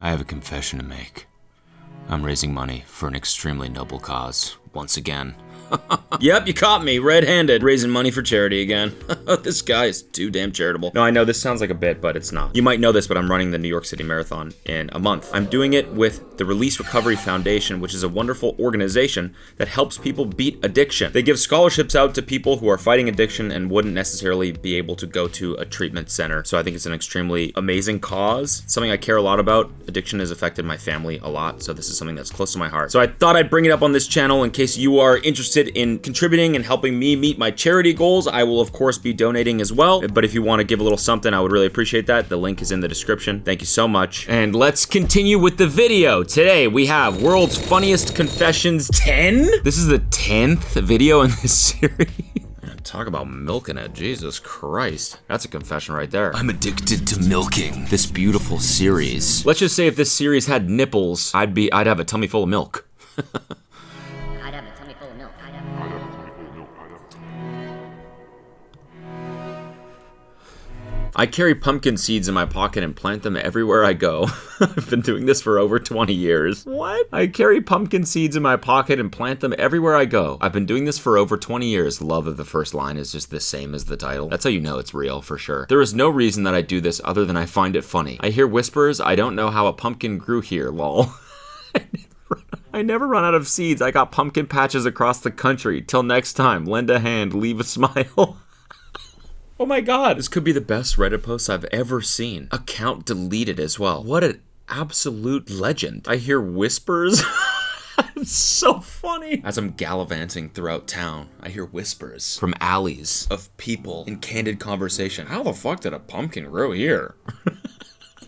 I have a confession to make. I'm raising money for an extremely noble cause, once again. Yep, you caught me, red-handed, raising money for charity again. This guy is too damn charitable. No, I know this sounds like a bit, but it's not. You might know this, but I'm running the New York City Marathon in a month. I'm doing it with the Release Recovery Foundation, which is a wonderful organization that helps people beat addiction. They give scholarships out to people who are fighting addiction and wouldn't necessarily be able to go to a treatment center. So I think it's an extremely amazing cause. It's something I care a lot about. Addiction has affected my family a lot, so this is something that's close to my heart. So I thought I'd bring it up on this channel in case you are interested in contributing and helping me meet my charity goals. I will of course be donating as well, but if you want to give a little something, I would really appreciate that. The link is in the description. Thank you so much. And let's continue with the video. Today we have World's Funniest Confessions 10. This is the 10th video in this series. Talk about milking it, Jesus Christ. That's a confession right there. I'm addicted to milking this beautiful series. Let's just say if this series had nipples, I'd have a tummy full of milk. I carry pumpkin seeds in my pocket and plant them everywhere I go. I've been doing this for over 20 years. What? I carry pumpkin seeds in my pocket and plant them everywhere I go. I've been doing this for over 20 years. Love of the first line is just the same as the title. That's how you know it's real for sure. There is no reason that I do this other than I find it funny. I hear whispers, I don't know how a pumpkin grew here, lol. I never run out of seeds. I got pumpkin patches across the country. Till next time, lend a hand, leave a smile. Oh my god, this could be the best Reddit post I've ever seen. Account deleted as well. What an absolute legend. I hear whispers. It's so funny. As I'm gallivanting throughout town, I hear whispers from alleys of people in candid conversation. How the fuck did a pumpkin grow here?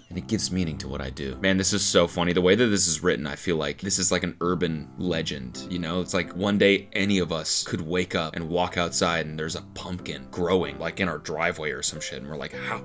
And it gives meaning to what I do. Man, this is so funny. The way that this is written, I feel like this is like an urban legend, you know? It's like one day any of us could wake up and walk outside and there's a pumpkin growing like in our driveway or some shit. And we're like, how?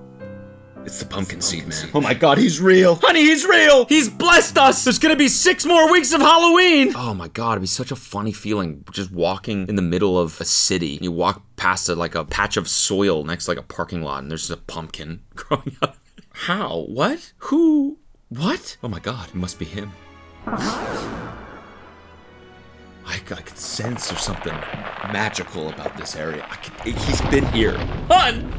It's the pumpkin seed, man. Oh my god, he's real. Honey, he's real. He's blessed us. There's gonna be 6 more weeks of Halloween. Oh my god, it'd be such a funny feeling just walking in the middle of a city. You walk past like a patch of soil next to like a parking lot and there's just a pumpkin growing up. How? What? Who? What? Oh my god, it must be him. I could sense there's something magical about this area. He's been here. Hun!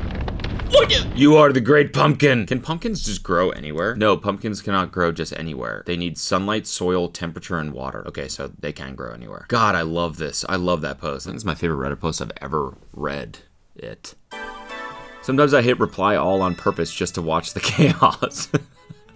Look at you are the great pumpkin. Can pumpkins just grow anywhere? No, pumpkins cannot grow just anywhere. They need sunlight, soil, temperature, and water. Okay, so they can grow anywhere. God, I love this. I love that post. I think it's my favorite Reddit post I've ever read. Sometimes I hit reply all on purpose just to watch the chaos.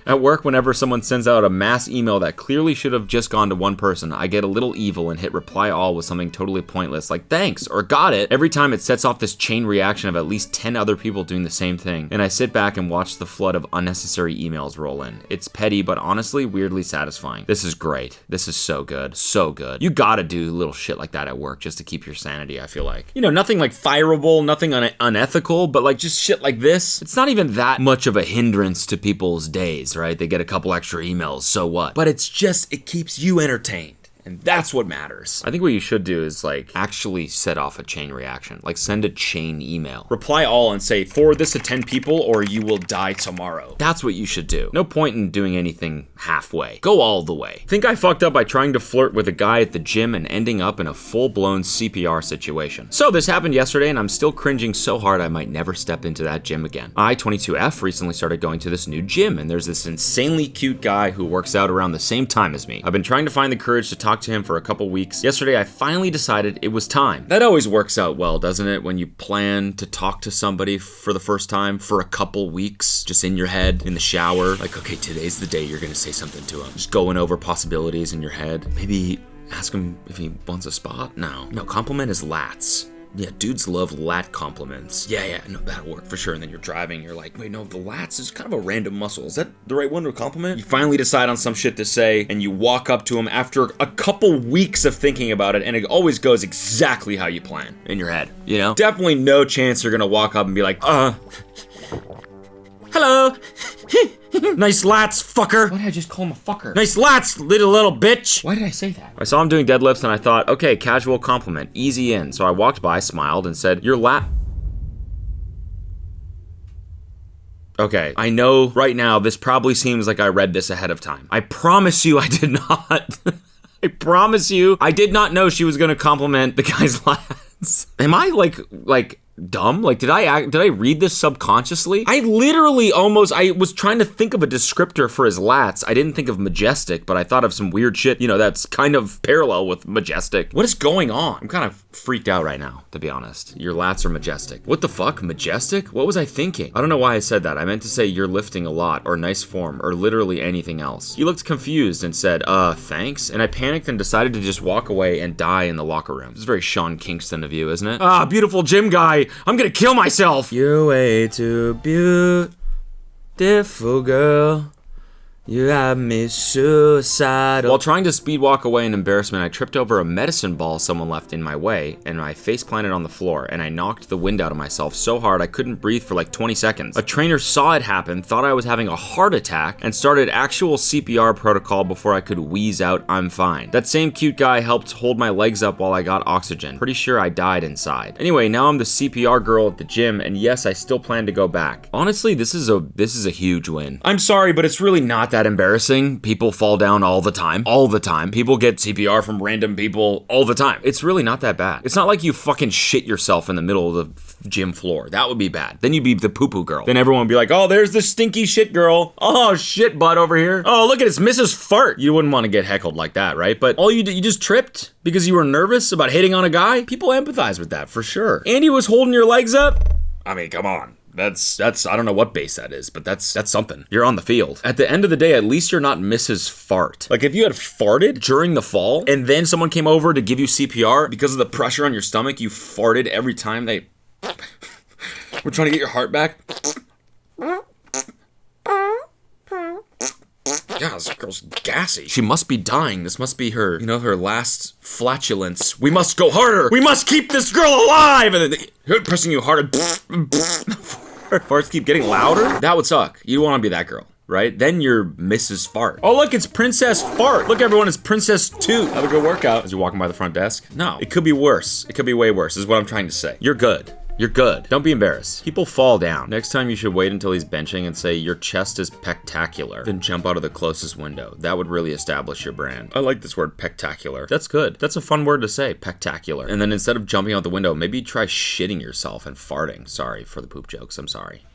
At work, whenever someone sends out a mass email that clearly should have just gone to one person, I get a little evil and hit reply all with something totally pointless, like thanks or got it. Every time it sets off this chain reaction of at least 10 other people doing the same thing, and I sit back and watch the flood of unnecessary emails roll in. It's petty, but honestly, weirdly satisfying. This is great. This is so good. So good. You gotta do little shit like that at work just to keep your sanity, I feel like. You know, nothing like fireable, nothing unethical, but like just shit like this. It's not even that much of a hindrance to people's days, right? They get a couple extra emails, so what? But it's just, it keeps you entertained. And that's what matters. I think what you should do is like actually set off a chain reaction. Like send a chain email. Reply all and say, forward this to 10 people or you will die tomorrow. That's what you should do. No point in doing anything halfway. Go all the way. Think I fucked up by trying to flirt with a guy at the gym and ending up in a full-blown CPR situation. So this happened yesterday and I'm still cringing so hard I might never step into that gym again. I, 22F, recently started going to this new gym and there's this insanely cute guy who works out around the same time as me. I've been trying to find the courage to talk to him for a couple weeks. Yesterday, I finally decided it was time. That always works out well, doesn't it? When you plan to talk to somebody for the first time for a couple weeks, just in your head, in the shower. Like, okay, today's the day you're gonna say something to him. Just going over possibilities in your head. Maybe ask him if he wants a spot? No, compliment his lats. Yeah, dudes love lat compliments. Yeah, no, that'll work for sure. And then you're driving, you're like, wait, no, the lats is kind of a random muscle. Is that the right one to compliment? You finally decide on some shit to say, and you walk up to him after a couple weeks of thinking about it, and it always goes exactly how you plan in your head, you know? Definitely no chance you're gonna walk up and be like, hello. Nice lats, fucker. Why did I just call him a fucker? Nice lats, little bitch. Why did I say that? I saw him doing deadlifts and I thought, okay, casual compliment, easy in. So I walked by, smiled, and said, your lat... Okay, I know right now this probably seems like I read this ahead of time. I promise you I did not. I promise you I did not know she was gonna compliment the guy's lats. Am I like dumb? Like, did I read this subconsciously? I was trying to think of a descriptor for his lats. I didn't think of majestic, but I thought of some weird shit, that's kind of parallel with majestic. What is going on? I'm kind of freaked out right now, to be honest. Your lats are majestic. What the fuck? Majestic? What was I thinking? I don't know why I said that. I meant to say you're lifting a lot, or nice form, or literally anything else. He looked confused and said, thanks? And I panicked and decided to just walk away and die in the locker room. This is very Sean Kingston of you, isn't it? Beautiful gym guy. I'm gonna kill myself. You're way too beautiful, girl. You have me suicidal. While trying to speed walk away in embarrassment, I tripped over a medicine ball someone left in my way, and my face planted on the floor, and I knocked the wind out of myself so hard I couldn't breathe for like 20 seconds. A trainer saw it happen, thought I was having a heart attack, and started actual CPR protocol before I could wheeze out, "I'm fine." That same cute guy helped hold my legs up while I got oxygen. Pretty sure I died inside. Anyway, now I'm the CPR girl at the gym, and yes, I still plan to go back. Honestly, this is a huge win. I'm sorry, but it's really not that embarrassing. People fall down all the time. All the time. People get CPR from random people all the time. It's really not that bad. It's not like you fucking shit yourself in the middle of the gym floor. That would be bad. Then you'd be the poo-poo girl. Then everyone would be like, oh, there's the stinky shit girl. Oh, shit butt over here. Oh, look at it's Mrs. Fart. You wouldn't want to get heckled like that, right? But all you did, you just tripped because you were nervous about hitting on a guy. People empathize with that for sure. Andy was holding your legs up. I mean, come on. That's I don't know what base that is, but that's something. You're on the field. At the end of the day, at least you're not Mrs. Fart. Like if you had farted during the fall and then someone came over to give you CPR because of the pressure on your stomach, you farted every time they were trying to get your heart back. Yeah, this girl's gassy. She must be dying. This must be her, her last flatulence. We must go harder. We must keep this girl alive. And then they're pressing you harder. Farts keep getting louder. That would suck. You don't want to be that girl, right? Then you're Mrs. Fart. Oh, look, it's Princess Fart. Look, everyone, it's Princess Toot. Have a good workout. As you're walking by the front desk. No, it could be worse. It could be way worse, is what I'm trying to say. You're good. You're good. Don't be embarrassed. People fall down. Next time you should wait until he's benching and say, your chest is pectacular. Then jump out of the closest window. That would really establish your brand. I like this word, pectacular. That's good. That's a fun word to say, pectacular. And then instead of jumping out the window, maybe try shitting yourself and farting. Sorry for the poop jokes. I'm sorry.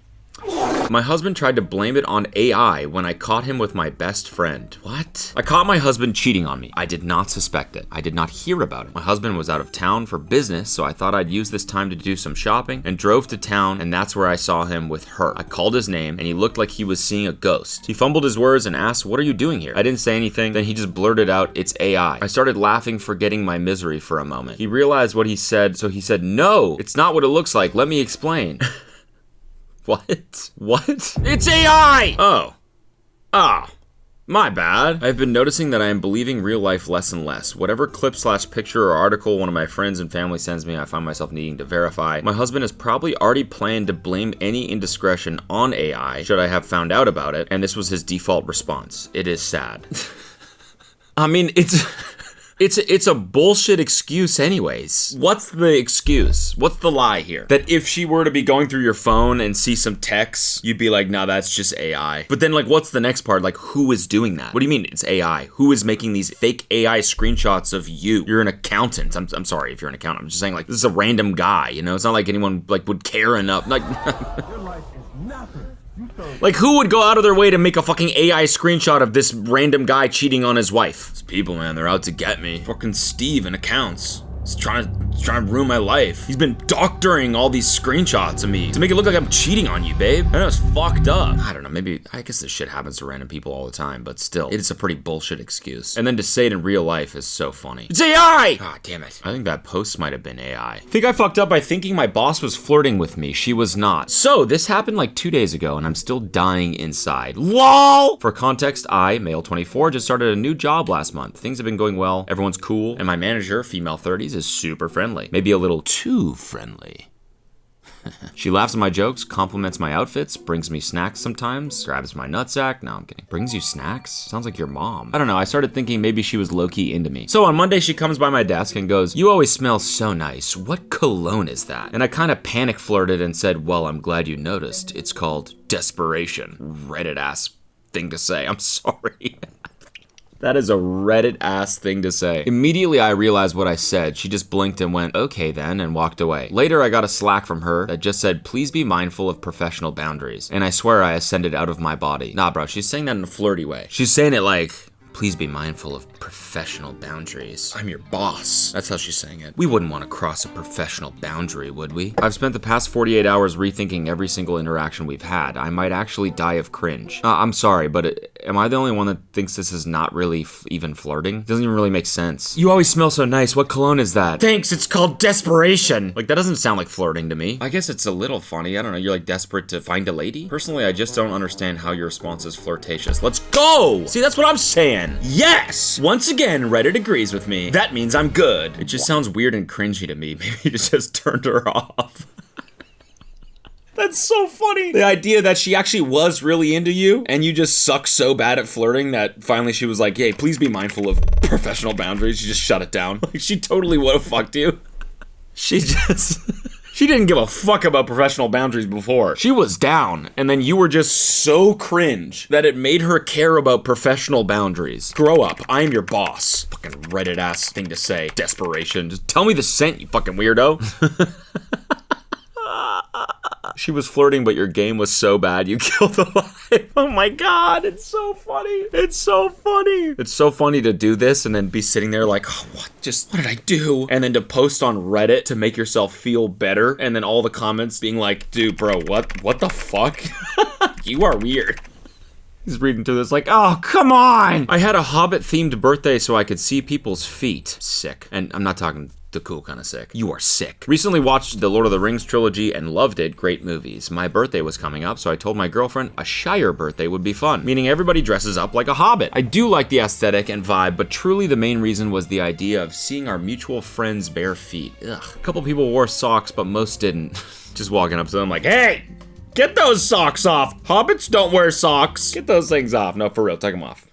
My husband tried to blame it on AI when I caught him with my best friend. What? I caught my husband cheating on me. I did not suspect it. I did not hear about it. My husband was out of town for business, so I thought I'd use this time to do some shopping and drove to town, and that's where I saw him with her. I called his name, and he looked like he was seeing a ghost. He fumbled his words and asked, "What are you doing here?" I didn't say anything. Then he just blurted out, "It's AI." I started laughing, forgetting my misery for a moment. He realized what he said, so he said, "No, it's not what it looks like. Let me explain." What? What? It's AI! Oh. My bad. I've been noticing that I am believing real life less and less. Whatever clip/picture or article one of my friends and family sends me, I find myself needing to verify. My husband has probably already planned to blame any indiscretion on AI should I have found out about it, and this was his default response. It is sad. I mean, It's a bullshit excuse anyways. What's the excuse? What's the lie here? That if she were to be going through your phone and see some texts, you'd be like, nah, that's just AI. But then what's the next part? Who is doing that? What do you mean it's AI? Who is making these fake AI screenshots of you? You're an accountant. I'm sorry if you're an accountant. I'm just saying this is a random guy, It's not like anyone would care enough. Your life is nothing. Who would go out of their way to make a fucking AI screenshot of this random guy cheating on his wife? These people, man, they're out to get me. Fucking Steve in accounts. He's trying to ruin my life. He's been doctoring all these screenshots of me to make it look like I'm cheating on you, babe. I know it's fucked up. I don't know, I guess this shit happens to random people all the time, but still, it's a pretty bullshit excuse. And then to say it in real life is so funny. It's AI! Ah, damn it. I think that post might have been AI. I think I fucked up by thinking my boss was flirting with me. She was not. So, this happened 2 days ago, and I'm still dying inside. LOL! For context, I, male 24, just started a new job last month. Things have been going well, everyone's cool, and my manager, female 30s, is super friendly. Maybe a little too friendly. She laughs at my jokes, compliments my outfits, brings me snacks sometimes, grabs my nutsack. No, I'm kidding. Brings you snacks? Sounds like your mom. I don't know, I started thinking maybe she was low-key into me. So on Monday, she comes by my desk and goes, "You always smell so nice. What cologne is that?" And I kind of panic flirted and said, "Well, I'm glad you noticed. It's called desperation." Reddit ass thing to say. I'm sorry. That is a Reddit ass thing to say. Immediately I realized what I said. She just blinked and went, "Okay then," and walked away. Later I got a Slack from her that just said, "Please be mindful of professional boundaries." And I swear I ascended out of my body. Nah, bro, she's saying that in a flirty way. She's saying it like, "Please be mindful of professional boundaries. I'm your boss." That's how she's saying it. We wouldn't want to cross a professional boundary, would we? I've spent the past 48 hours rethinking every single interaction we've had. I might actually die of cringe. I'm sorry, but am I the only one that thinks this is not really even flirting? It doesn't even really make sense. "You always smell so nice. What cologne is that?" "Thanks, it's called desperation." Like, that doesn't sound like flirting to me. I guess it's a little funny. I don't know, you're like desperate to find a lady? Personally, I just don't understand how your response is flirtatious. Let's go! See, that's what I'm saying. Yes! Once again, Reddit agrees with me. That means I'm good. It just sounds weird and cringy to me. Maybe you just turned her off. That's so funny. The idea that she actually was really into you and you just suck so bad at flirting that finally she was like, "Hey, please be mindful of professional boundaries." You just shut it down. Like, she totally would have fucked you. She just... She didn't give a fuck about professional boundaries before. She was down, and then you were just so cringe that it made her care about professional boundaries. Grow up. I am your boss. Fucking Reddit ass thing to say. Desperation. Just tell me the scent, you fucking weirdo. She was flirting, but your game was so bad you killed the vibe. Oh my god, it's so funny. It's so funny. It's so funny to do this and then be sitting there like, "Oh, what did I do?" And then to post on Reddit to make yourself feel better, and then all the comments being like, "Dude, bro, what the fuck?" You are weird. He's reading through this like, "Oh, come on! I had a Hobbit-themed birthday so I could see people's feet." Sick. And I'm not talking the cool kind of sick. You are sick. Recently watched the Lord of the Rings trilogy and loved it. Great movies. My birthday was coming up, so I told my girlfriend a Shire birthday would be fun, meaning everybody dresses up like a hobbit. I do like the aesthetic and vibe, but truly the main reason was the idea of seeing our mutual friends' bare feet. Ugh. A couple people wore socks, but most didn't. Just walking up to them like, "Hey! Get those socks off! Hobbits don't wear socks! Get those things off." No, for real, take them off.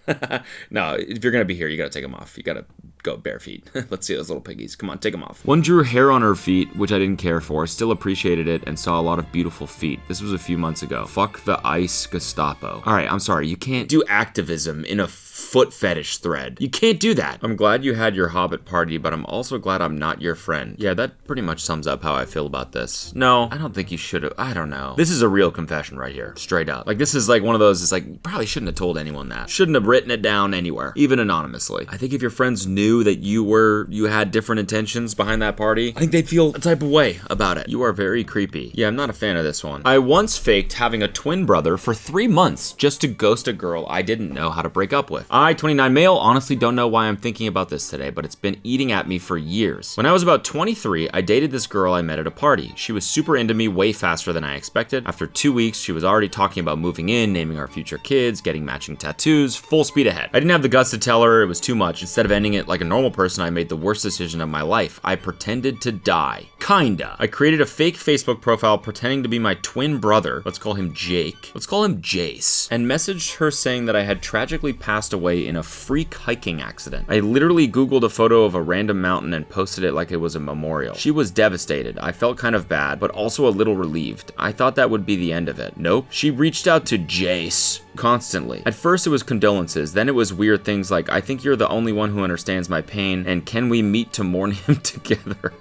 No, if you're gonna be here, you gotta take them off. You gotta go bare feet. Let's see those little piggies. Come on, take them off. One drew hair on her feet, which I didn't care for. Still appreciated it and saw a lot of beautiful feet. This was a few months ago. Fuck the ice Gestapo. All right, I'm sorry. You can't do activism in a foot fetish thread. You can't do that. I'm glad you had your Hobbit party, but I'm also glad I'm not your friend. Yeah, that pretty much sums up how I feel about this. No, I don't think you should have. I don't know. This is a real confession right here. Straight up. Like, this is like one of those, it's like, you probably shouldn't have told anyone that. Shouldn't have written it down anywhere, even anonymously. I think if your friends knew that you had different intentions behind that party, I think they'd feel a type of way about it. You are very creepy. Yeah, I'm not a fan of this one. I once faked having a twin brother for 3 months just to ghost a girl I didn't know how to break up with. I, 29 male, honestly don't know why I'm thinking about this today, but it's been eating at me for years. When I was about 23, I dated this girl I met at a party. She was super into me way faster than I expected. After 2 weeks, she was already talking about moving in, naming our future kids, getting matching tattoos, full speed ahead. I didn't have the guts to tell her it was too much. Instead of ending it like a normal person, I made the worst decision of my life. I pretended to die. Kinda. I created a fake Facebook profile pretending to be my twin brother. Let's call him Jake. Let's call him Jace. And messaged her saying that I had tragically passed away in a freak hiking accident. I literally Googled a photo of a random mountain and posted it like it was a memorial. She was devastated. I felt kind of bad, but also a little relieved. I thought that would be the end of it. Nope. She reached out to Jace constantly. At first it was condolences, then it was weird things like, "I think you're the only one who understands my pain, and can we meet to mourn him together?"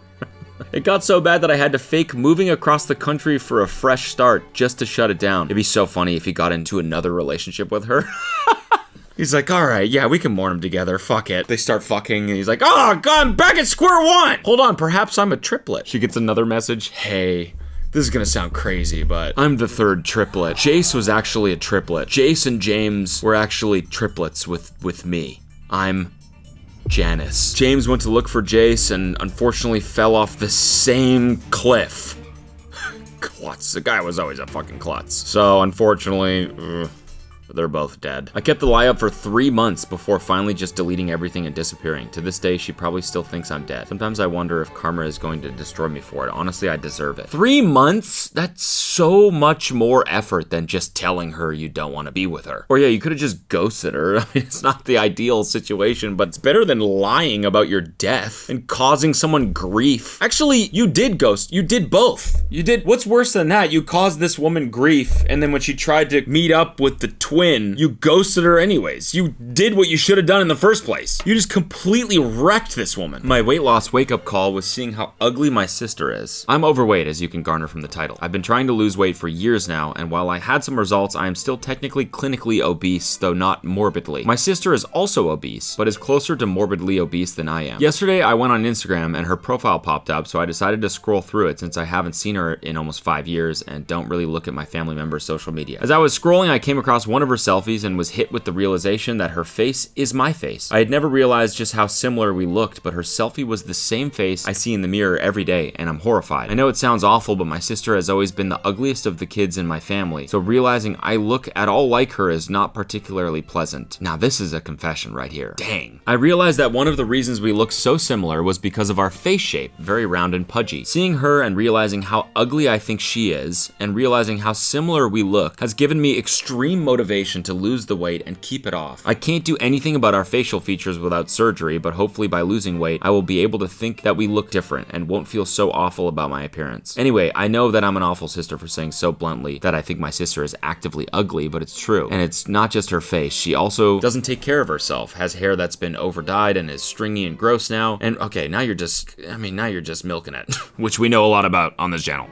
It got so bad that I had to fake moving across the country for a fresh start just to shut it down. It'd be so funny if he got into another relationship with her. He's like, "All right, yeah, we can mourn him together. Fuck it." They start fucking, and he's like, "Oh, God, I'm back at square one. Hold on, perhaps I'm a triplet." She gets another message. "Hey, this is gonna sound crazy, but I'm the third triplet. Jace was actually a triplet. Jace and James were actually triplets with me. I'm Janice. James went to look for Jace and unfortunately fell off the same cliff." Klutz. The guy was always a fucking klutz. So, unfortunately, They're both dead. I kept the lie up for 3 months before finally just deleting everything and disappearing. To this day, she probably still thinks I'm dead. Sometimes I wonder if karma is going to destroy me for it. Honestly, I deserve it. 3 months? That's so much more effort than just telling her you don't want to be with her. Or yeah, you could have just ghosted her. I mean, it's not the ideal situation, but it's better than lying about your death and causing someone grief. Actually, you did ghost. You did both. You did. What's worse than that? You caused this woman grief, and then when she tried to meet up with the twin, you ghosted her anyways. You did what you should have done in the first place. You just completely wrecked this woman. My weight loss wake-up call was seeing how ugly my sister is. I'm overweight, as you can garner from the title. I've been trying to lose weight for years now, and while I had some results, I am still technically clinically obese, though not morbidly. My sister is also obese, but is closer to morbidly obese than I am. Yesterday, I went on Instagram and her profile popped up, so I decided to scroll through it since I haven't seen her in almost 5 years and don't really look at my family members' social media. As I was scrolling, I came across one of her selfies and was hit with the realization that her face is my face. I had never realized just how similar we looked, but her selfie was the same face I see in the mirror every day, and I'm horrified. I know it sounds awful, but my sister has always been the ugliest of the kids in my family, so realizing I look at all like her is not particularly pleasant. Now this is a confession right here. Dang. I realized that one of the reasons we look so similar was because of our face shape, very round and pudgy. Seeing her and realizing how ugly I think she is, and realizing how similar we look, has given me extreme motivation to lose the weight and keep it off. I can't do anything about our facial features without surgery, but hopefully by losing weight, I will be able to think that we look different and won't feel so awful about my appearance. Anyway, I know that I'm an awful sister for saying so bluntly that I think my sister is actively ugly, but it's true. And it's not just her face. She also doesn't take care of herself, has hair that's been overdyed and is stringy and gross now. And okay, now you're just milking it, which we know a lot about on this channel.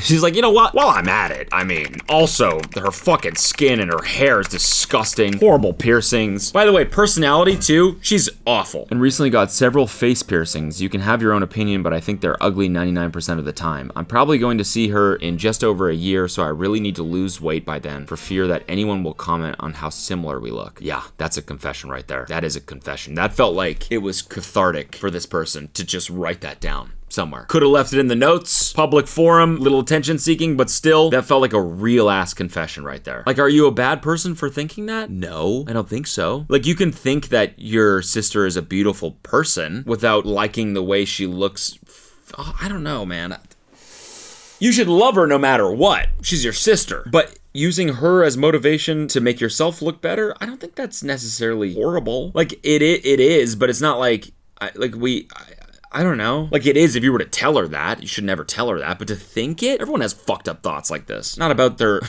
She's like, you know what? While I'm at it, I mean, also, her fucking skin and her hair is disgusting. Horrible piercings. By the way, personality too, she's awful. And recently got several face piercings. You can have your own opinion, but I think they're ugly 99% of the time. I'm probably going to see her in just over a year, so I really need to lose weight by then for fear that anyone will comment on how similar we look. Yeah, that's a confession right there. That is a confession. That felt like it was cathartic for this person to just write that down somewhere. Could have left it in the notes, public forum, little attention seeking, but still, that felt like a real ass confession right there. Like, are you a bad person for thinking that? No, I don't think so. Like, you can think that your sister is a beautiful person without liking the way she looks. Oh, I don't know, man. You should love her no matter what. She's your sister. But using her as motivation to make yourself look better, I don't think that's necessarily horrible. Like, it is, but it's not like, I don't know. Like, it is if you were to tell her that. You should never tell her that. But to think it? Everyone has fucked up thoughts like this. Not about their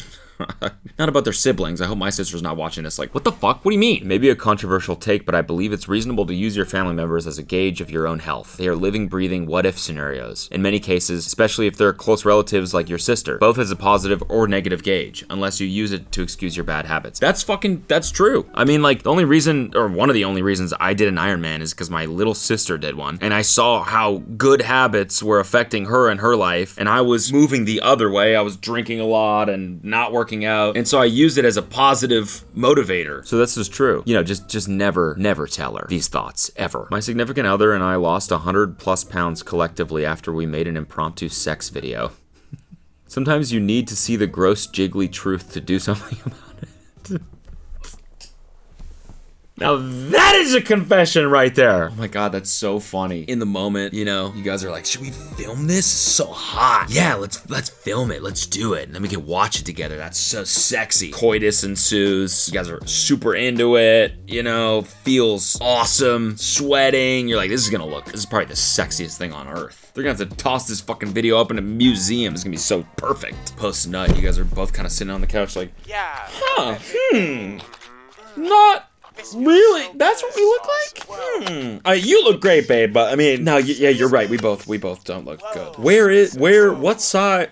siblings. I hope my sister's not watching this like, what the fuck? What do you mean? Maybe a controversial take, but I believe it's reasonable to use your family members as a gauge of your own health. They are living, breathing what-if scenarios. In many cases, especially if they're close relatives like your sister, both as a positive or negative gauge, unless you use it to excuse your bad habits. That's true. I mean, like, the only reason, or one of the only reasons I did an Ironman is because my little sister did one, and I saw how good habits were affecting her and her life, and I was moving the other way. I was drinking a lot and not working out, and so I used it as a positive motivator. So this is true. You know, just never tell her these thoughts, ever. My significant other and I lost 100+ pounds collectively after we made an impromptu sex video. Sometimes you need to see the gross, jiggly truth to do something about it. Now that is a confession right there. Oh my God, that's so funny. In the moment, you know, you guys are like, should we film this? It's so hot. Yeah, let's film it. Let's do it. And then we can watch it together. That's so sexy. Coitus ensues. You guys are super into it. You know, feels awesome. Sweating. You're like, this is probably the sexiest thing on earth. They're gonna have to toss this fucking video up in a museum. It's gonna be so perfect. Post nut. You guys are both kind of sitting on the couch like, yeah. Not really? That's what we look like? You look great, babe, but I mean, no, yeah, you're right. We both don't look good. What side?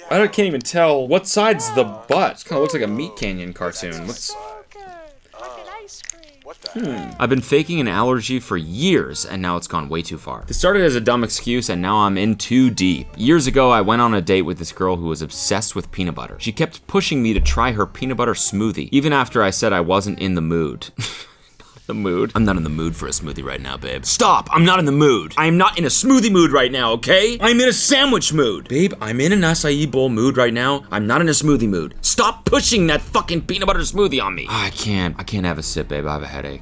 I can't even tell. What side's the butt? It kind of looks like a Meat Canyon cartoon. I've been faking an allergy for years, and now it's gone way too far. This started as a dumb excuse, and now I'm in too deep. Years ago, I went on a date with this girl who was obsessed with peanut butter. She kept pushing me to try her peanut butter smoothie, even after I said I wasn't in the mood. the mood. I'm not in the mood for a smoothie right now, babe. Stop! I'm not in the mood. I am not in a smoothie mood right now, okay? I'm in a sandwich mood. Babe, I'm in an acai bowl mood right now. I'm not in a smoothie mood. Stop pushing that fucking peanut butter smoothie on me. I can't have a sip, babe. I have a headache.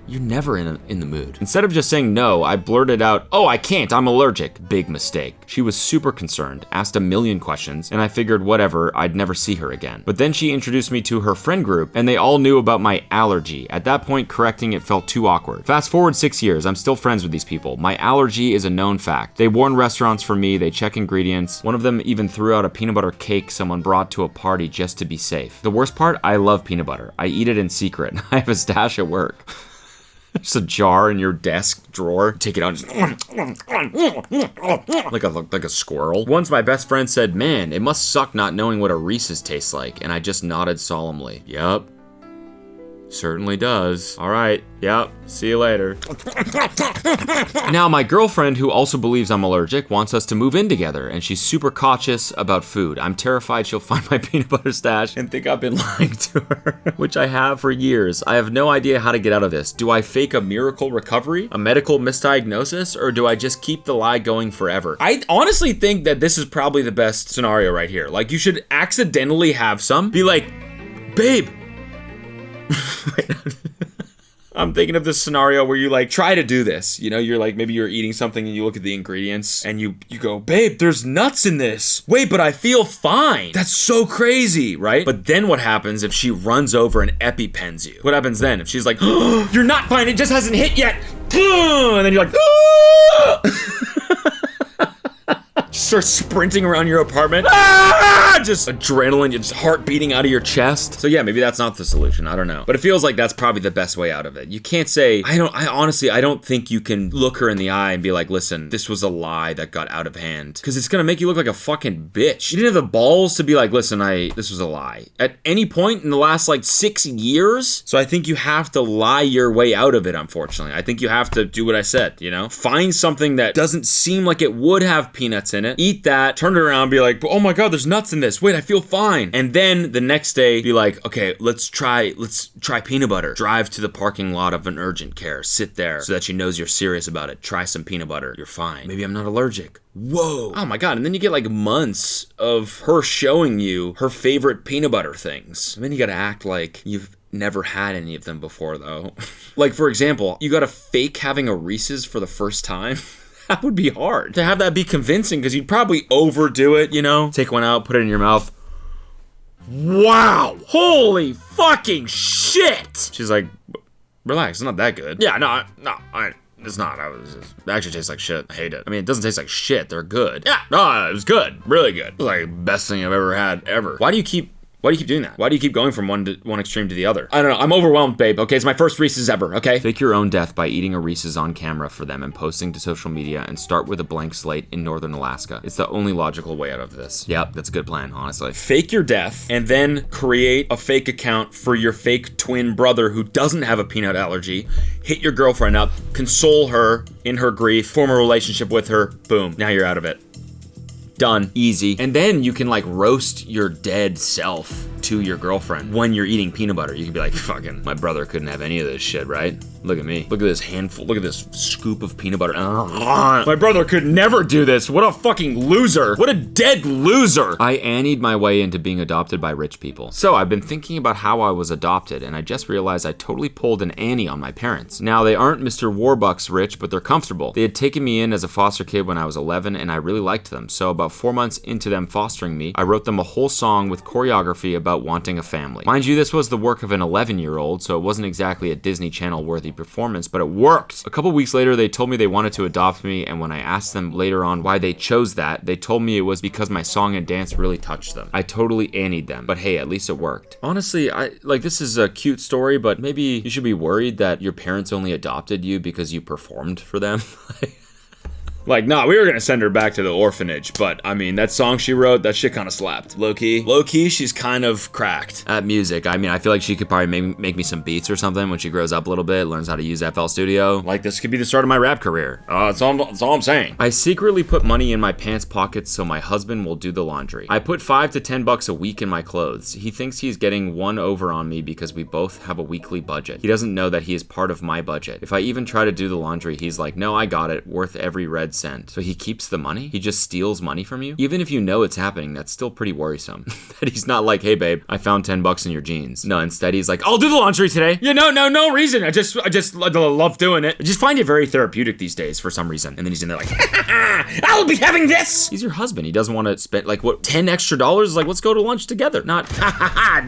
You're never in the mood. Instead of just saying no, I blurted out, oh, I can't, I'm allergic. Big mistake. She was super concerned, asked a million questions, and I figured whatever, I'd never see her again. But then she introduced me to her friend group, and they all knew about my allergy. At that point, correcting it felt too awkward. Fast forward 6 years, I'm still friends with these people. My allergy is a known fact. They warn restaurants for me, they check ingredients. One of them even threw out a peanut butter cake someone brought to a party just to be safe. The worst part, I love peanut butter. I eat it in secret. I have a stash at work. Just a jar in your desk drawer. Take it out, like a squirrel. Once my best friend said, man, it must suck not knowing what a Reese's tastes like. And I just nodded solemnly. Yup. Certainly does. All right. Yep. See you later. Now, my girlfriend, who also believes I'm allergic, wants us to move in together, and she's super cautious about food. I'm terrified she'll find my peanut butter stash and think I've been lying to her, which I have for years. I have no idea how to get out of this. Do I fake a miracle recovery, a medical misdiagnosis, or do I just keep the lie going forever? I honestly think that this is probably the best scenario right here. Like, you should accidentally have some. Be like, babe. I'm thinking of this scenario where you like try to do this, you know, you're like, maybe you're eating something and you look at the ingredients and you go, babe, there's nuts in this. Wait, but I feel fine. That's so crazy, right? But then what happens if she runs over and EpiPens you? What happens then? If she's like, oh, you're not fine, it just hasn't hit yet. And then you're like, ah! Start sprinting around your apartment. Ah! Just adrenaline, just heart beating out of your chest. So yeah, maybe that's not the solution. I don't know. But it feels like that's probably the best way out of it. You can't say, I honestly don't think you can look her in the eye and be like, listen, this was a lie that got out of hand. Because it's gonna make you look like a fucking bitch. You didn't have the balls to be like, listen, this was a lie. At any point in the last like 6 years. So I think you have to lie your way out of it, unfortunately. I think you have to do what I said, you know? Find something that doesn't seem like it would have peanuts in it. Eat that, turn it around, be like, oh my God, there's nuts in this. Wait, I feel fine. And then the next day, be like, okay, let's try peanut butter. Drive to the parking lot of an urgent care. Sit there so that she knows you're serious about it. Try some peanut butter. You're fine. Maybe I'm not allergic. Whoa. Oh my God. And then you get like months of her showing you her favorite peanut butter things. And then you gotta act like you've never had any of them before though. Like for example, you gotta fake having a Reese's for the first time. That would be hard. To have that be convincing, because you'd probably overdo it, you know? Take one out, put it in your mouth. Wow! Holy fucking shit! She's like, relax, it's not that good. Yeah, it's not. It actually tastes like shit. I hate it. I mean, it doesn't taste like shit. They're good. Yeah, no, it was good. Really good. It was like the best thing I've ever had, ever. Why do you keep doing that? Why do you keep going from one extreme to the other? I don't know. I'm overwhelmed, babe. Okay, it's my first Reese's ever, okay? Fake your own death by eating a Reese's on camera for them and posting to social media, and start with a blank slate in northern Alaska. It's the only logical way out of this. Yep, that's a good plan, honestly. Fake your death and then create a fake account for your fake twin brother who doesn't have a peanut allergy. Hit your girlfriend up, console her in her grief, form a relationship with her. Boom, now you're out of it. Done. Easy. And then you can like roast your dead self to your girlfriend when you're eating peanut butter. You can be like, fucking, my brother couldn't have any of this shit, right? Look at me. Look at this handful. Look at this scoop of peanut butter. My brother could never do this. What a fucking loser. What a dead loser. I Annied my way into being adopted by rich people. So I've been thinking about how I was adopted, and I just realized I totally pulled an Annie on my parents. Now, they aren't Mr. Warbucks rich, but they're comfortable. They had taken me in as a foster kid when I was 11, and I really liked them. So about 4 months into them fostering me, I wrote them a whole song with choreography about wanting a family. Mind you, this was the work of an 11-year-old, so it wasn't exactly a Disney Channel worthy performance, but it worked. A couple weeks later, they told me they wanted to adopt me, and when I asked them later on why they chose that, they told me it was because my song and dance really touched them. I totally Annied them, but hey, at least it worked. Honestly, this is a cute story, but maybe you should be worried that your parents only adopted you because you performed for them. Like, nah, we were gonna send her back to the orphanage, but I mean, that song she wrote, that shit kind of slapped. Low key, she's kind of cracked at music. I mean, I feel like she could probably make me some beats or something when she grows up a little bit, learns how to use FL Studio. Like, this could be the start of my rap career. That's all I'm saying. I secretly put money in my pants pockets so my husband will do the laundry. I put $5 to $10 a week in my clothes. He thinks he's getting one over on me because we both have a weekly budget. He doesn't know that he is part of my budget. If I even try to do the laundry, he's like, no, I got it, worth every red cent. So he keeps the money? He just steals money from you? Even if you know it's happening, that's still pretty worrisome. That he's not like, hey babe, I found $10 in your jeans. No, instead he's like, I'll do the laundry today. Yeah, no reason. I just love doing it. I just find it very therapeutic these days for some reason. And then he's in there like, I'll be having this. He's your husband. He doesn't want to spend like what, $10 extra? Like, let's go to lunch together. Not,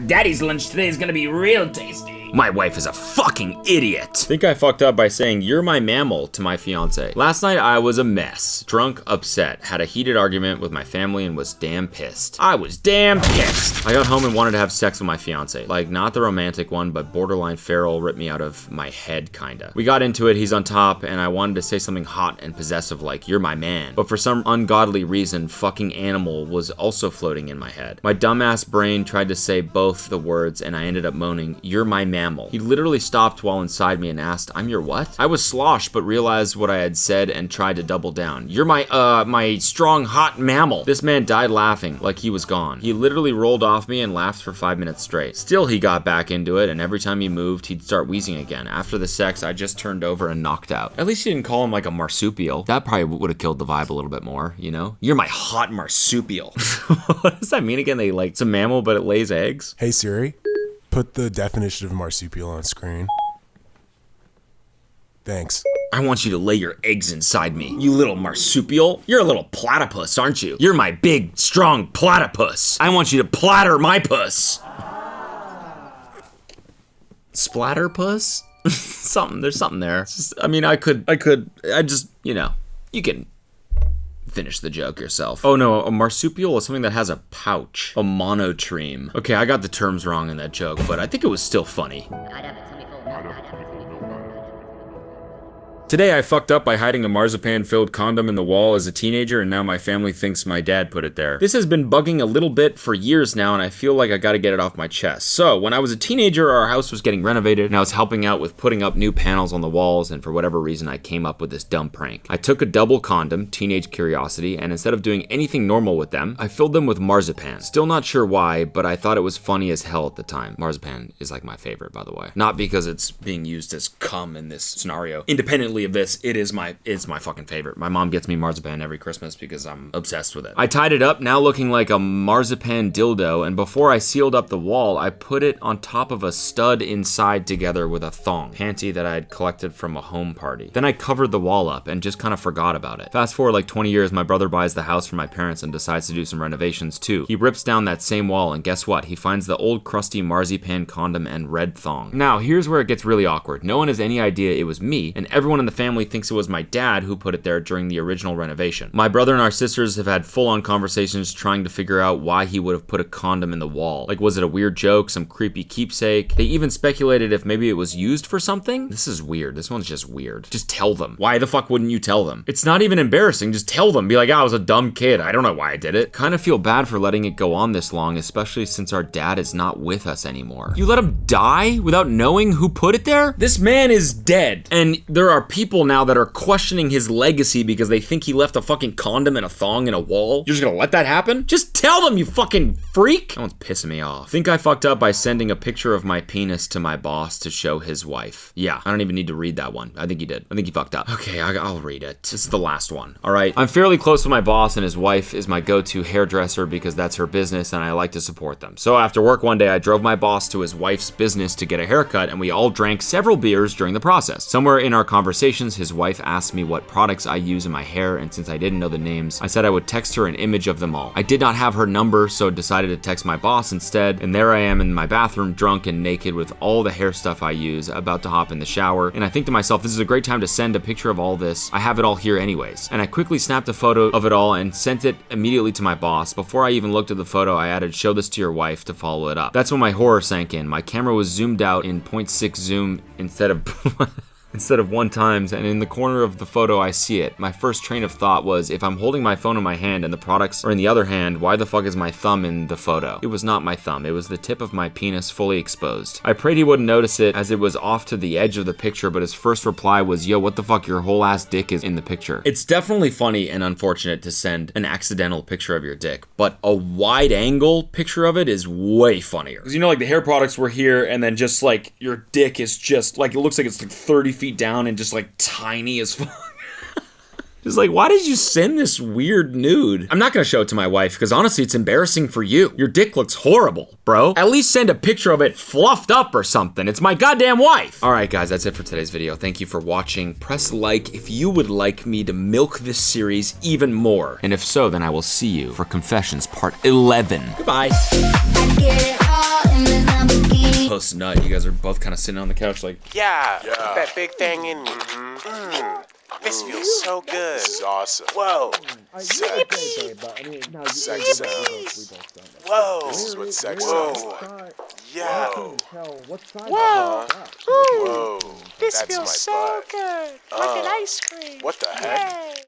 Daddy's lunch today is gonna be real tasty. My wife is a fucking idiot. I think I fucked up by saying, you're my mammal to my fiance. Last night I was a mess. Drunk, upset, had a heated argument with my family and was damn pissed. I was damn pissed. I got home and wanted to have sex with my fiance. Like, not the romantic one, but borderline feral, ripped me out of my head kinda. We got into it, he's on top, and I wanted to say something hot and possessive like, you're my man. But for some ungodly reason, fucking animal was also floating in my head. My dumbass brain tried to say both the words and I ended up moaning, you're my mammal. He literally stopped while inside me and asked, I'm your what? I was sloshed but realized what I had said and tried to double down. You're my strong hot mammal. This man died laughing like he was gone. He literally rolled off me and laughed for 5 minutes straight. Still he got back into it and every time he moved he'd start wheezing again. After the sex I just turned over and knocked out. At least he didn't call him like a marsupial. That probably would have killed the vibe a little bit more, you know? You're my hot marsupial. What does that mean again? They like, it's a mammal but it lays eggs? Hey Siri, put the definition of marsupial on screen. Thanks. I want you to lay your eggs inside me, you little marsupial. You're a little platypus, aren't you? You're my big, strong platypus. I want you to platter my puss. Splatterpuss? There's something there. Just, I mean, you know, you can finish the joke yourself. Oh no, a marsupial is something that has a pouch. A monotreme. Okay, I got the terms wrong in that joke, but I think it was still funny. Today I fucked up by hiding a marzipan-filled condom in the wall as a teenager, and now my family thinks my dad put it there. This has been bugging a little bit for years now, and I feel like I gotta get it off my chest. So, when I was a teenager, our house was getting renovated, and I was helping out with putting up new panels on the walls, and for whatever reason, I came up with this dumb prank. I took a double condom, teenage curiosity, and instead of doing anything normal with them, I filled them with marzipan. Still not sure why, but I thought it was funny as hell at the time. Marzipan is like my favorite, by the way. Not because it's being used as cum in this scenario. Independently of this, it's my fucking favorite. My mom gets me marzipan every Christmas because I'm obsessed with it. I tied it up, now looking like a marzipan dildo, and before I sealed up the wall, I put it on top of a stud inside together with a thong, panty that I had collected from a home party. Then I covered the wall up and just kind of forgot about it. Fast forward like 20 years, my brother buys the house for my parents and decides to do some renovations too. He rips down that same wall and guess what? He finds the old crusty marzipan condom and red thong. Now, here's where it gets really awkward. No one has any idea it was me, and everyone in the family thinks it was my dad who put it there during the original renovation. My brother and our sisters have had full-on conversations trying to figure out why he would have put a condom in the wall. Like, was it a weird joke, some creepy keepsake? They even speculated if maybe it was used for something? This is weird. This one's just weird. Just tell them. Why the fuck wouldn't you tell them? It's not even embarrassing. Just tell them. Be like, I was a dumb kid. I don't know why I did it. Kind of feel bad for letting it go on this long, especially since our dad is not with us anymore. You let him die without knowing who put it there? This man is dead. And there are people now that are questioning his legacy because they think he left a fucking condom and a thong in a wall. You're just gonna let that happen? Just tell them, you fucking freak! That one's pissing me off. Think I fucked up by sending a picture of my penis to my boss to show his wife. Yeah, I don't even need to read that one. I think he did. I think he fucked up. Okay, I'll read it. This is the last one, all right? I'm fairly close with my boss and his wife is my go-to hairdresser because that's her business and I like to support them. So after work one day, I drove my boss to his wife's business to get a haircut and we all drank several beers during the process. Somewhere in our conversations, his wife asked me what products I use in my hair, and since I didn't know the names, I said I would text her an image of them all. I did not have her number, so decided to text my boss instead, and there I am in my bathroom, drunk and naked with all the hair stuff I use, about to hop in the shower, and I think to myself, this is a great time to send a picture of all this. I have it all here anyways. And I quickly snapped a photo of it all and sent it immediately to my boss. Before I even looked at the photo, I added, show this to your wife to follow it up. That's when my horror sank in. My camera was zoomed out in 0.6 zoom instead of instead of 1 times, and in the corner of the photo I see it. My first train of thought was, if I'm holding my phone in my hand and the products are in the other hand, why the fuck is my thumb in the photo? It was not my thumb, it was the tip of my penis fully exposed. I prayed he wouldn't notice it as it was off to the edge of the picture, but his first reply was, yo, what the fuck, your whole ass dick is in the picture. It's definitely funny and unfortunate to send an accidental picture of your dick, but a wide angle picture of it is way funnier. Because you know, like the hair products were here and then just like your dick is just like, it looks like it's like 30 feet down and just like tiny as fuck. Just like, why did you send this weird nude? I'm not gonna show it to my wife because honestly, it's embarrassing for you. Your dick looks horrible, bro. At least send a picture of it fluffed up or something. It's my goddamn wife. All right, guys, that's it for today's video. Thank you for watching. Press like if you would like me to milk this series even more. And if so, then I will see you for Confessions Part 11. Goodbye. Post nut. You guys are both kind of sitting on the couch like, Yeah, put that big thing in me. This feels so good. This is awesome. Whoa. Sex. Sex sounds. Whoa. This is what sex Whoa. sounds like. Yeah. Whoa. Whoa. Whoa. This That's feels my so butt. good. Like an ice cream. What the heck? Yay.